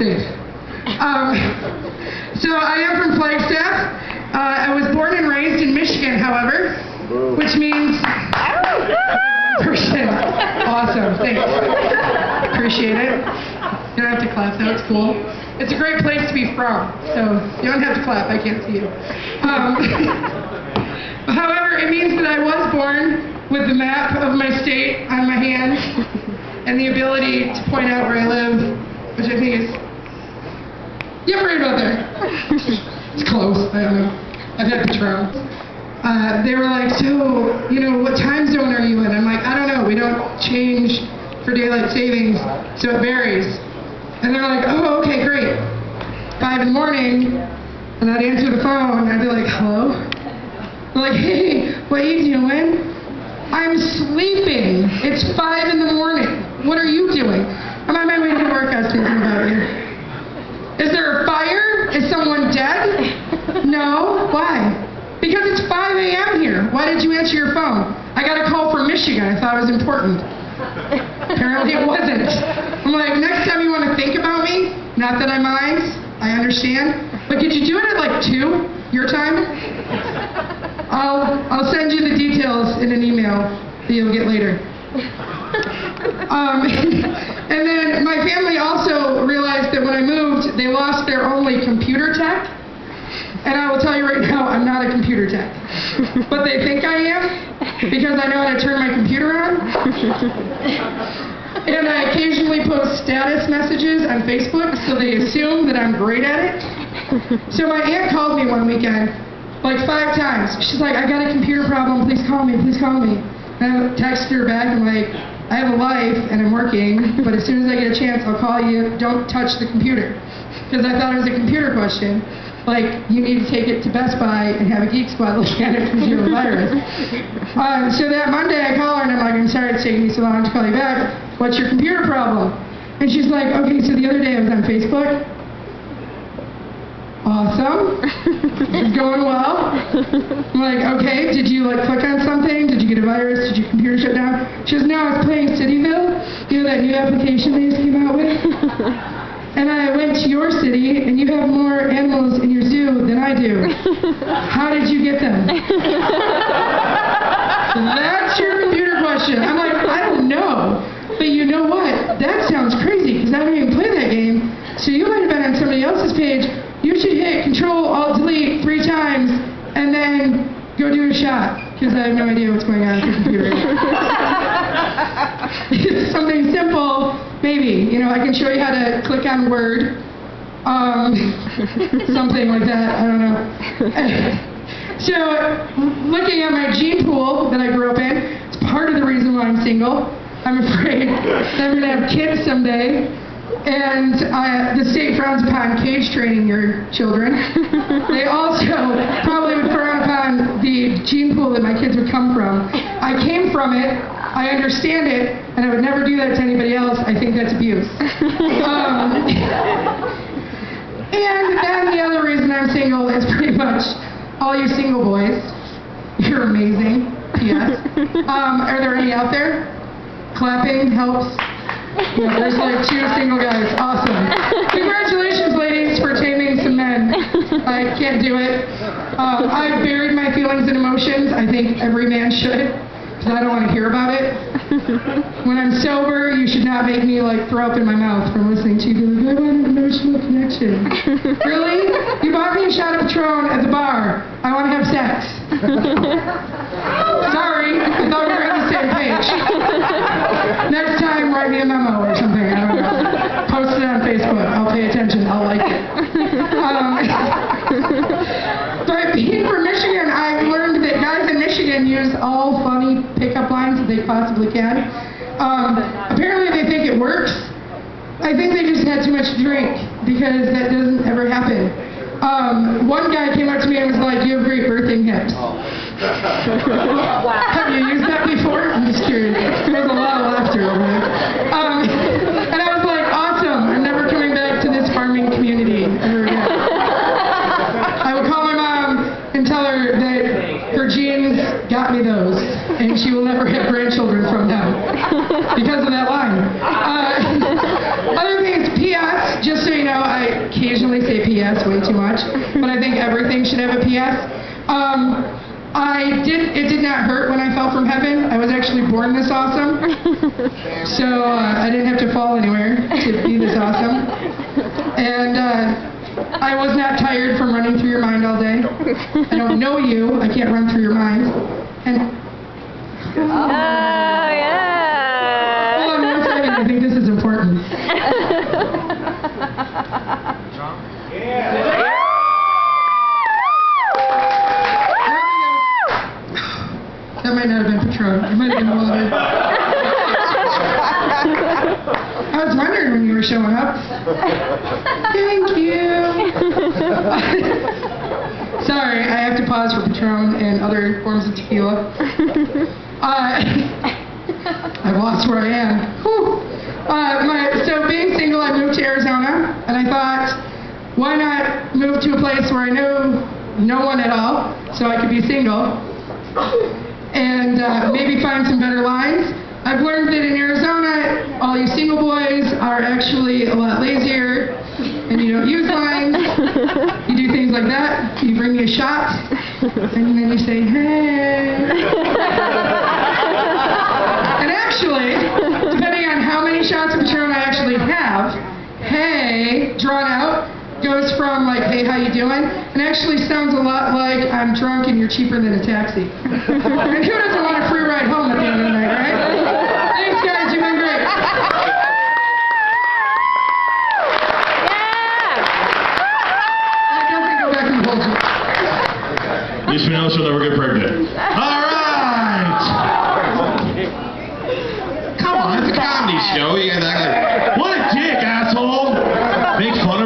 safe. So I am from Flagstaff. I was born and raised in Michigan, however, which means person. Awesome, thanks. Appreciate it. You don't have to clap, though, it's cool. It's a great place to be from, so you don't have to clap, I can't see you. However, it means that I was born with the map of my state on my hand and the ability to point out where I live, which I think is, yeah, right about there. It's close, I don't know. I've had Patron. They were like, so, what time zone are you in? I'm like, I don't know, we don't change for daylight savings, so it varies. And they're like, oh, okay, great. 5 in the morning, and I'd answer the phone, and I'd be like, hello? They're like, hey, what are you doing? I'm sleeping. It's 5 in the morning. What are you doing? I'm on my way to work. I was thinking about you. Is there a fire? Is someone dead? No. Why? Because it's 5 a.m. here. Why did you answer your phone? I got a call from Michigan. I thought it was important. Apparently it wasn't. I'm like, next time you want to think about me, not that I mind, I understand, but could you do it at like 2, your time? I'll send you the details in an email that you'll get later. And then my family also realized that when I moved, they lost their only computer tech. And I will tell you right now, I'm not a computer tech. But they think I am, because I know how to turn my computer on. And I occasionally post status messages on Facebook, so they assume that I'm great at it. So my aunt called me one weekend, like 5 times. She's like, I got a computer problem, please call me, please call me. And I texted her back, I'm like, I have a life and I'm working, but as soon as I get a chance, I'll call you, don't touch the computer. Because I thought it was a computer question. Like, you need to take it to Best Buy and have a Geek Squad look at it because you have a virus. So that Monday I call her and I'm like, I'm sorry it's taking me so long to call you back. What's your computer problem? And she's like, okay, so the other day I was on Facebook. Awesome. It's going well. I'm like, okay, did you click on something? Did you get a virus? Did your computer shut down? She goes, no, I was playing Cityville. You know that new application they just came out with? And I went to your city, and you have more animals in your zoo than I do. How did you get them? That's your computer question. I'm like, I don't know. But you know what? That sounds crazy, because I don't even play that game. So you might have been on somebody else's page. You should hit Control-Alt-Delete 3 times, and then go do a shot, because I have no idea what's going on with your computer. It's something simple. Maybe, I can show you how to click on Word, something like that, I don't know. So, looking at my gene pool that I grew up in, it's part of the reason why I'm single. I'm afraid that I'm going to have kids someday, and the state frowns upon cage training your children. They also probably would frown upon the gene pool that my kids would come from. I came from it. I understand it, and I would never do that to anybody else. I think that's abuse. And then the other reason I'm single is pretty much all you single boys. You're amazing. Yes. Are there any out there? Clapping helps. Yeah, there's 2 single guys. Awesome. Congratulations, ladies, for taming some men. I can't do it. I've buried my feelings and emotions. I think every man should. Because I don't want to hear about it. When I'm sober, you should not make me throw up in my mouth from listening to you. I want an emotional connection. Really? You bought me a shot of Patron at the bar. I want to have sex. Sorry, I thought we were on the same page. Next time, write me a memo or something. I don't know. Post it on Facebook. I'll pay attention. I'll like it. But being from Michigan, I've learned that guys in Michigan use all funny pickup lines that they possibly can. Apparently they think it works. I think they just had too much to drink, because that doesn't ever happen. One guy came up to me and was like, you have great birthing hips. Wow. Have you used that before? I'm just curious. There's a lot of laughter over there. And I was like, awesome. I'm never coming back to this farming community ever again. I would call my mom and tell her that her genes got me those, and she will never have grandchildren from them because of that line. Other things, P.S., just so you know, PS way too much, but I think everything should have a PS. It did not hurt when I fell from heaven. I was actually born this awesome. So I didn't have to fall anywhere to be this awesome. And I was not tired from running through your mind all day. I don't know you. I can't run through your mind. And yeah. hold on 1 second. I think this is important. That might not have been Patron. It might have been water. I was wondering when you were showing up. Thank you. Sorry, I have to pause for Patron and other forms of tequila. I've lost where I am. Whew. So being single, I moved to Arizona, and I thought, why not move to a place where I know no one at all, so I could be single, and maybe find some better lines. I've learned that in Arizona, all you single boys are actually a lot lazier, and you don't use lines. You do things like that. You bring me a shot, and then you say, hey. And actually, depending on how many shots of Patron I actually have, hey, drawn out, goes from like, hey, how you doing? And actually sounds a lot like I'm drunk and you're cheaper than a taxi. And who doesn't want a free ride home at the end of the night, right? Thanks, guys. You've been great. At least we know she'll never get pregnant. All right! Come on, it's a comedy show. You guys act like, what a dick, asshole! Make fun of